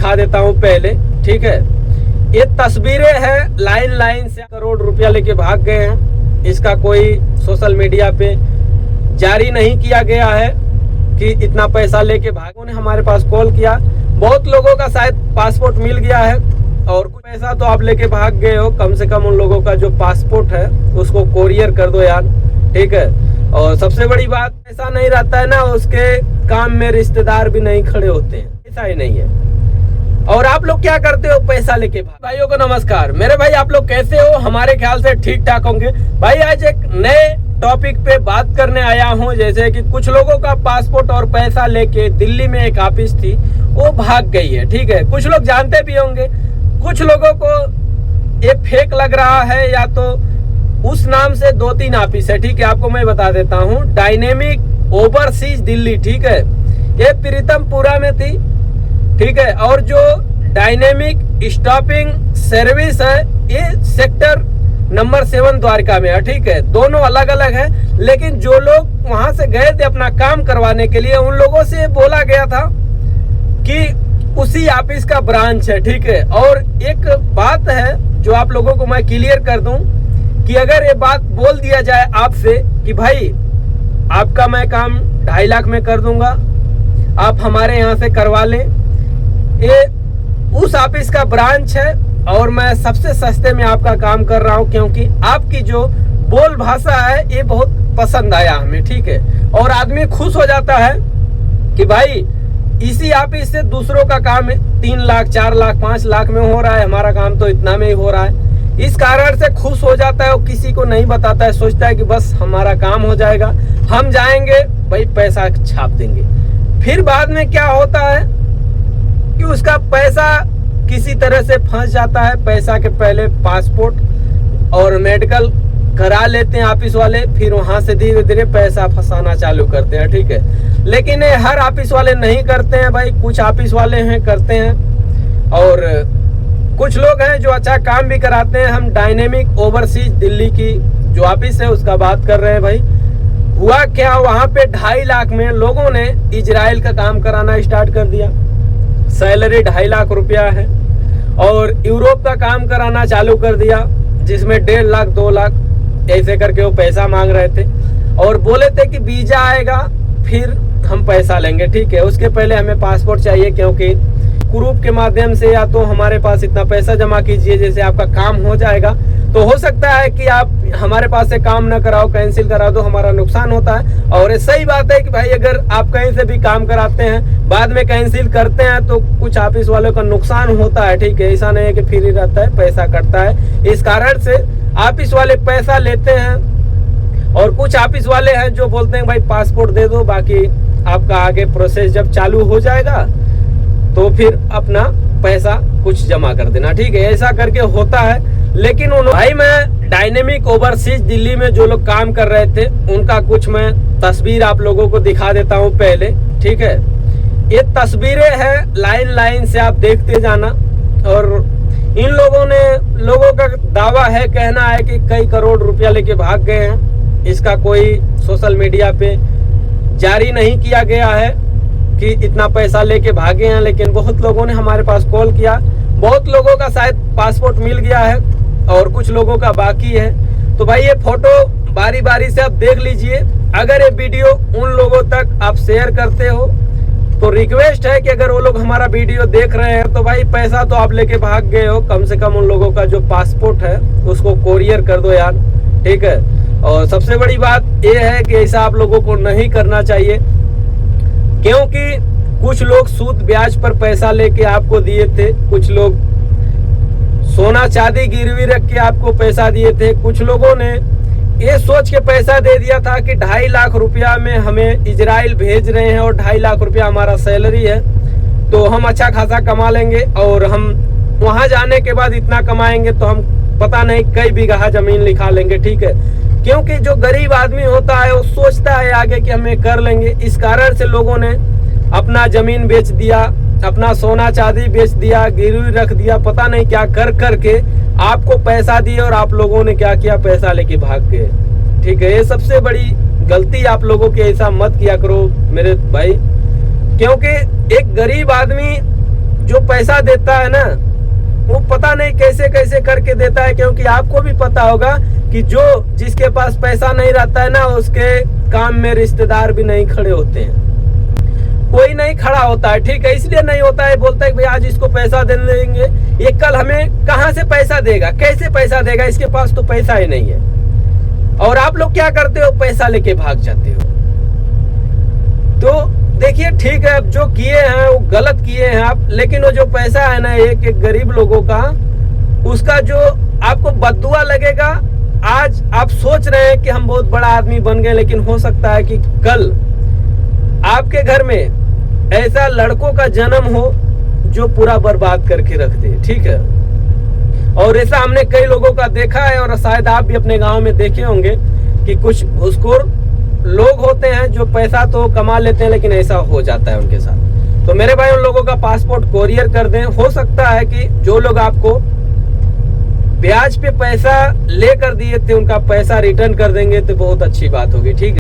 दिखा देता हूँ पहले, ठीक है। ये तस्वीरें हैं, लाइन लाइन से करोड़ रुपया लेके भाग गए हैं। इसका कोई सोशल मीडिया पे जारी नहीं किया गया है कि इतना पैसा लेके भागों ने हमारे पास कॉल किया। बहुत लोगों का शायद पासपोर्ट मिल गया है और कुछ पैसा तो आप लेके भाग गए हो। कम से कम उन लोगों का जो पासपोर्ट है उसको कोरियर कर दो यार, ठीक है। और सबसे बड़ी बात, ऐसा नहीं रहता है ना, उसके काम में रिश्तेदार भी नहीं खड़े होते हैं, ऐसा ही नहीं है। और आप लोग क्या करते हो पैसा लेके भाग। भाइयों को नमस्कार, मेरे भाई आप लोग कैसे हो? हमारे ख्याल से ठीक ठाक होंगे। भाई आज एक नए टॉपिक पे बात करने आया हूँ। जैसे कि कुछ लोगों का पासपोर्ट और पैसा लेके दिल्ली में एक ऑफिस थी, वो भाग गई है, ठीक है। कुछ लोग जानते भी होंगे, कुछ लोगों को ये फेक लग रहा है, या तो उस नाम से 2-3 ऑफिस है, ठीक है। आपको मैं बता देता हूँ, डायनेमिक ओवरसीज दिल्ली, ठीक है, ये प्रीतमपुरा में थी, ठीक है। और जो डायनेमिक स्टॉपिंग सर्विस है, ये सेक्टर नंबर 7 द्वारका में है, ठीक है। दोनों अलग अलग है, लेकिन जो लोग वहां से गए थे अपना काम करवाने के लिए, उन लोगों से बोला गया था कि उसी ऑफिस का ब्रांच है, ठीक है। और एक बात है जो आप लोगों को मैं क्लियर कर दूं कि अगर ये बात बोल दिया जाए आपसे कि भाई आपका मैं काम 2.5 लाख में कर दूंगा, आप हमारे यहाँ से करवा लें, ये उस ऑफिस का ब्रांच है और मैं सबसे सस्ते में आपका काम कर रहा हूँ, क्योंकि आपकी जो बोल भाषा है ये बहुत पसंद आया हमें, ठीक है। और आदमी खुश हो जाता है कि भाई इसी ऑफिस से दूसरों का काम 3 लाख 4 लाख 5 लाख में हो रहा है, हमारा काम तो इतना में ही हो रहा है। इस कारण से खुश हो जाता है और किसी को नहीं बताता है, सोचता है कि बस हमारा काम हो जाएगा, हम जाएंगे भाई पैसा छाप देंगे। फिर बाद में क्या होता है कि उसका पैसा किसी तरह से फंस जाता है। पैसा के पहले पासपोर्ट और मेडिकल करा लेते हैं ऑफिस वाले, फिर वहां से धीरे धीरे पैसा फंसाना चालू करते हैं, ठीक है। लेकिन ये हर ऑफिस वाले नहीं करते हैं भाई, कुछ ऑफिस वाले हैं करते हैं, और कुछ लोग हैं जो अच्छा काम भी कराते हैं। हम डायनेमिक ओवरसीज दिल्ली की जो ऑफिस है उसका बात कर रहे हैं। भाई हुआ क्या, वहां पे 2.5 लाख में लोगों ने इजराइल का काम कराना स्टार्ट कर दिया। सैलरी 2.5 लाख रुपया है। और यूरोप का काम कराना चालू कर दिया, जिसमें 1.5 लाख 2 लाख ऐसे करके वो पैसा मांग रहे थे, और बोले थे कि वीजा आएगा फिर हम पैसा लेंगे, ठीक है। उसके पहले हमें पासपोर्ट चाहिए, क्योंकि ग्रुप के माध्यम से या तो हमारे पास इतना पैसा जमा कीजिए जैसे आपका काम हो जाएगा। तो हो सकता है कि आप हमारे पास से काम न कराओ, कैंसिल करा दो, हमारा नुकसान होता है। और ये सही बात है कि भाई अगर आप कहीं से भी काम कराते हैं बाद में कैंसिल करते हैं तो कुछ ऑफिस वालों का नुकसान होता है, ठीक है। ऐसा नहीं है कि फ्री रहता है, पैसा कटता है। इस कारण से ऑफिस वाले पैसा लेते हैं, और कुछ ऑफिस वाले हैं जो बोलते हैं भाई पासपोर्ट दे दो, बाकी आपका आगे प्रोसेस जब चालू हो जाएगा तो फिर अपना पैसा कुछ जमा कर देना, ठीक है। ऐसा करके होता है। लेकिन भाई मैं डायनेमिक ओवरसीज दिल्ली में जो लोग काम कर रहे थे उनका कुछ मैं तस्वीर आप लोगों को दिखा देता हूँ पहले, ठीक है। ये तस्वीरें हैं, लाइन लाइन से आप देखते जाना। और इन लोगों का दावा है, कहना है कि कई करोड़ रुपया लेके भाग गए हैं। इसका कोई सोशल मीडिया पे जारी नहीं किया गया है कि इतना पैसा लेके भागे हैं, लेकिन बहुत लोगों ने हमारे पास कॉल किया। बहुत लोगों का शायद पासपोर्ट मिल गया है और कुछ लोगों का बाकी है। तो भाई ये फोटो बारी बारी से आप देख लीजिए। अगर ये वीडियो उन लोगों तक आप शेयर करते हो तो रिक्वेस्ट है कि अगर वो लोग हमारा वीडियो देख रहे हैं तो भाई पैसा तो आप लेके भाग गए हो, कम से कम उन लोगों का जो पासपोर्ट है उसको कोरियर कर दो यार, ठीक है। और सबसे बड़ी बात ये है कि ऐसा आप लोगों को नहीं करना चाहिए, क्योंकि कुछ लोग सूद ब्याज पर पैसा लेके आपको दिए थे, कुछ लोग सोना चांदी गिरवी रख के आपको पैसा दिए थे, कुछ लोगों ने ये सोच के पैसा दे दिया था कि 2.5 लाख रुपया में हमें इजराइल भेज रहे हैं और 2.5 लाख रुपया हमारा सैलरी है, तो हम अच्छा खासा कमा लेंगे और हम वहां जाने के बाद इतना कमाएंगे तो हम पता नहीं कई बीघा जमीन लिखा लेंगे, ठीक है। क्योंकि जो गरीब आदमी होता है वो सोचता है आगे कि हमें कर लेंगे। इस कारण से लोगों ने अपना जमीन बेच दिया, अपना सोना चांदी बेच दिया, गिरवी रख दिया, पता नहीं क्या कर करके आपको पैसा दिए और आप लोगों ने क्या किया, पैसा लेके भाग गए, ठीक है। ये सबसे बड़ी गलती आप लोगों की, ऐसा मत किया करो मेरे भाई, क्योंकि एक गरीब आदमी जो पैसा देता है ना, वो पता नहीं कैसे कैसे करके देता है, क्योंकि आपको भी पता होगा कि जो जिसके पास पैसा नहीं रहता है ना, उसके काम में रिश्तेदार भी नहीं खड़े होते हैं, कोई नहीं खड़ा होता है। ठीक है, इसलिए नहीं होता है, बोलता है कि भाई आज इसको पैसा दे देंगे, ये कल हमें कहां से पैसा देगा, कैसे पैसा देगा, इसके पास तो पैसा ही नहीं है। और आप लोग क्या करते हो, पैसा लेके भाग जाते हो। तो देखिए ठीक है, अब जो किए हैं वो गलत किए हैं आप, लेकिन वो जो पैसा है ना एक गरीब लोगों का, उसका जो आपको बद्दुआ लगेगा। आज आप सोच रहे हैं कि हम बहुत बड़ा आदमी बन गए, लेकिन हो सकता है कि कल आपके घर में ऐसा लड़कों का जन्म हो जो पूरा बर्बाद करके रख दे। ठीक है, और ऐसा हमने कई लोगों का देखा है, और शायद आप भी अपने गांव में देखे होंगे कि कुछ घूसखोर लोग होते हैं जो पैसा तो कमा लेते हैं, लेकिन ऐसा हो जाता है उनके साथ। तो मेरे भाई उन लोगों का पासपोर्ट कोरियर कर दें। हो सकता है कि जो लोग आपको ब्याज पे पैसा लेकर दिए थे, उनका पैसा रिटर्न कर देंगे तो बहुत अच्छी बात होगी। ठीक है।